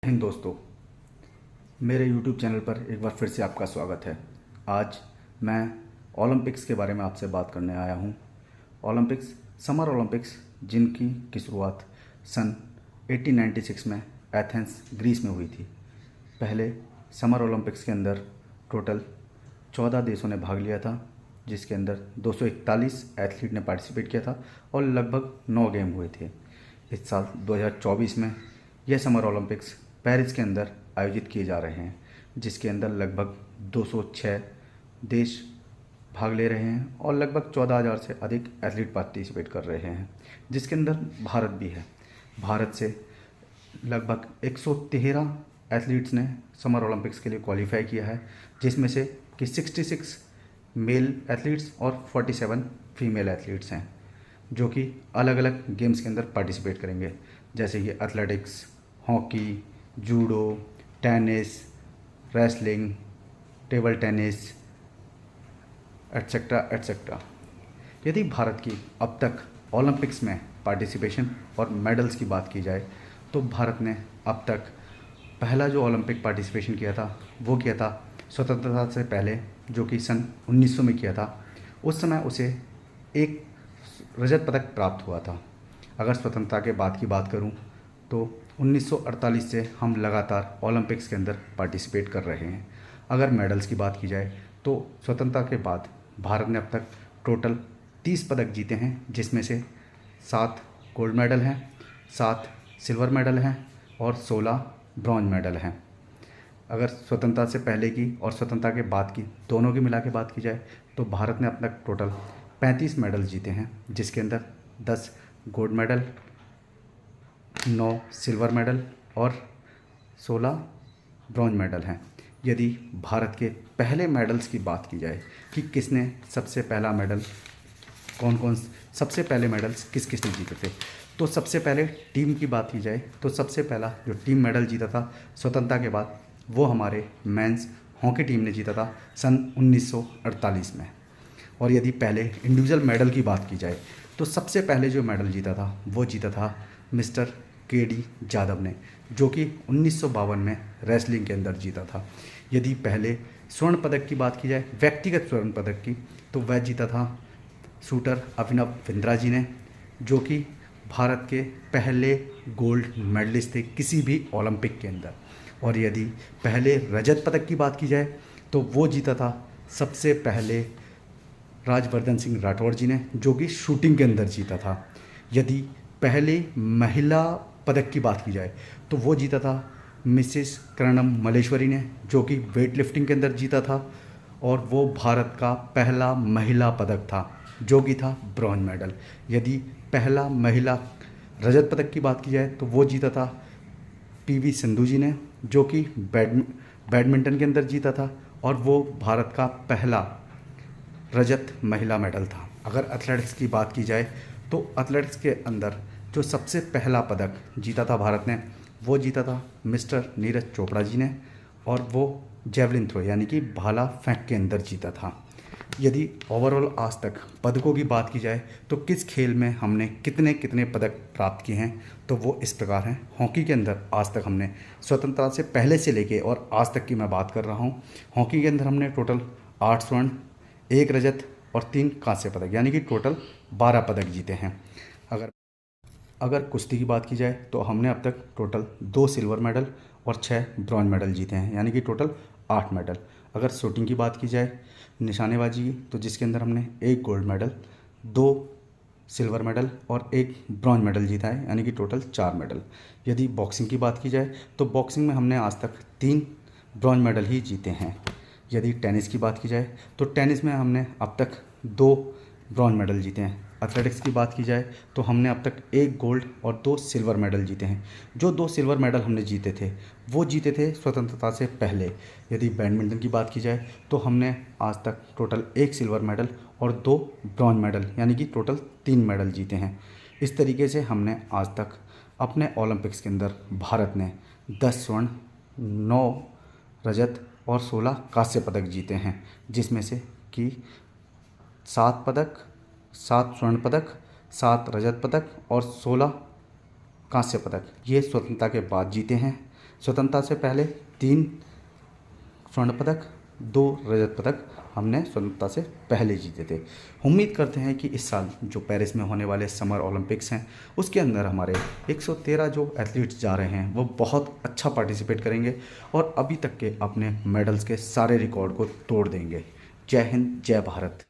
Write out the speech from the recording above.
हिंद दोस्तों, मेरे YouTube channel पर एक बार फिर से आपका स्वागत है। आज मैं ओलंपिक्स के बारे में आपसे बात करने आया हूँ। ओलंपिक्स, समर ओलंपिक्स जिनकी की शुरुआत सन 1896 में एथेंस, ग्रीस में हुई थी। पहले समर ओलंपिक्स के अंदर टोटल 14 देशों ने भाग लिया था, जिसके अंदर 241 एथलीट ने पार्टिसिपेट किया था और लगभग 9 गेम हुए थे। इस साल 2024 में यह समर ओलंपिक्स पेरिस के अंदर आयोजित किए जा रहे हैं, जिसके अंदर लगभग 206 देश भाग ले रहे हैं और लगभग 14,000 से अधिक एथलीट पार्टिसिपेट कर रहे हैं, जिसके अंदर भारत भी है। भारत से लगभग 113 एथलीट्स ने समर ओलंपिक्स के लिए क्वालिफाई किया है, जिसमें से कि 66 मेल एथलीट्स और 47 फीमेल एथलीट्स हैं, जो कि अलग अलग गेम्स के अंदर पार्टिसिपेट करेंगे, जैसे कि athletics, hockey, judo, tennis, wrestling, table tennis, etcetera etcetera. यदि भारत की अब तक ओलंपिक्स में पार्टिसिपेशन और मेडल्स की बात की जाए तो भारत ने अब तक पहला जो ओलंपिक पार्टिसिपेशन किया था वो किया था स्वतंत्रता से पहले, जो कि सन 1900 में किया था। उस समय उसे एक रजत पदक प्राप्त हुआ था। अगर स्वतंत्रता के बाद की बात करूं तो 1948 से हम लगातार ओलंपिक्स के अंदर पार्टिसिपेट कर रहे हैं। अगर मेडल्स की बात की जाए तो स्वतंत्रता के बाद भारत ने अब तक टोटल 30 पदक जीते हैं, जिसमें से 7 गोल्ड मेडल हैं, 7 सिल्वर मेडल हैं और 16 ब्रॉन्ज मेडल हैं। अगर स्वतंत्रता से पहले की और स्वतंत्रता के बाद की दोनों की मिला के बात की जाए तो भारत ने अब तक टोटल 35 मेडल जीते हैं, जिसके अंदर 10 गोल्ड मेडल, 9 सिल्वर मेडल और 16 ब्रॉन्ज मेडल हैं। यदि भारत के पहले मेडल्स की बात की जाए कि किसने सबसे पहला मेडल, सबसे पहले मेडल्स किस किसने जीते थे, तो सबसे पहले टीम की बात की जाए तो सबसे पहला जो टीम मेडल जीता था स्वतंत्रता के बाद वो हमारे मेंस हॉकी टीम ने जीता था सन 1948 में। और यदि पहले इंडिविजुअल मेडल की बात की जाए तो सबसे पहले जो मेडल जीता था वो जीता था मिस्टर KD यादव ने, जो कि 1952 में रेसलिंग के अंदर जीता था। यदि पहले स्वर्ण पदक की बात की जाए, व्यक्तिगत स्वर्ण पदक की, तो वह जीता था शूटर अभिनव बिंद्रा जी ने, जो कि भारत के पहले गोल्ड मेडलिस्ट थे किसी भी ओलंपिक के अंदर। और यदि पहले रजत पदक की बात की जाए तो वो जीता था सबसे पहले राजवर्धन सिंह राठौड़ जी ने, जो कि शूटिंग के अंदर जीता था। यदि पहले महिला पदक की बात की जाए तो वो जीता था मिसेस कर्णम मलेश्वरी ने, जो कि वेट लिफ्टिंग के अंदर जीता था और वो भारत का पहला महिला पदक था, जो कि था ब्रॉन्ज मेडल। यदि पहला महिला रजत पदक की बात की जाए तो वो जीता था PV सिंधु जी ने, जो कि बैडमिंटन के अंदर जीता था और वो भारत का पहला रजत महिला मेडल था। अगर एथलेटिक्स की बात की जाए तो एथलेटिक्स के अंदर जो सबसे पहला पदक जीता था भारत ने वो जीता था मिस्टर नीरज चोपड़ा जी ने, और वो जेवलिन थ्रो यानी कि भाला फेंक के अंदर जीता था। यदि ओवरऑल आज तक पदकों की बात की जाए तो किस खेल में हमने कितने कितने पदक प्राप्त किए हैं तो वो इस प्रकार हैं। हॉकी के अंदर आज तक हमने स्वतंत्रता से पहले से लेके और आज तक की मैं बात कर रहा हूँ, हॉकी के अंदर हमने टोटल 8 स्वर्ण, 1 रजत और 3 कांस्य पदक यानी कि टोटल 12 पदक जीते हैं। अगर कुश्ती की बात की जाए तो हमने अब तक टोटल 2 सिल्वर मेडल और 6 ब्रॉन्ज मेडल जीते हैं, यानी कि टोटल 8 मेडल। अगर शूटिंग की बात की जाए, निशानेबाजी की, तो जिसके अंदर हमने 1 गोल्ड मेडल, 2 सिल्वर मेडल और 1 ब्रॉन्ज मेडल जीता है, यानी कि टोटल 4 मेडल। यदि बॉक्सिंग की बात की जाए तो बॉक्सिंग में हमने आज तक 3 ब्रॉन्ज मेडल ही जीते हैं। यदि टेनिस की बात की जाए तो टेनिस में हमने अब तक 2 ब्रॉन्ज मेडल जीते हैं। एथलेटिक्स की बात की जाए तो हमने अब तक 1 गोल्ड और 2 सिल्वर मेडल जीते हैं। जो 2 सिल्वर मेडल हमने जीते थे वो जीते थे स्वतंत्रता से पहले। यदि बैडमिंटन की बात की जाए तो हमने आज तक टोटल 1 सिल्वर मेडल और 2 ब्रॉन्ज मेडल यानी कि टोटल 3 मेडल जीते हैं। इस तरीके से हमने आज तक अपने ओलंपिक्स के अंदर भारत ने 10 स्वर्ण, 9 रजत और 16 कांस्य पदक जीते हैं, जिसमें से कि 7 पदक, 7 स्वर्ण पदक, 7 रजत पदक और 16 कांस्य पदक ये स्वतंत्रता के बाद जीते हैं। स्वतंत्रता से पहले 3 स्वर्ण पदक, 2 रजत पदक हमने स्वतंत्रता से पहले जीते थे। उम्मीद करते हैं कि इस साल जो पेरिस में होने वाले समर ओलंपिक्स हैं उसके अंदर हमारे 113 जो एथलीट्स जा रहे हैं वो बहुत अच्छा पार्टिसिपेट करेंगे और अभी तक के अपने मेडल्स के सारे रिकॉर्ड को तोड़ देंगे। जय हिंद, जय भारत।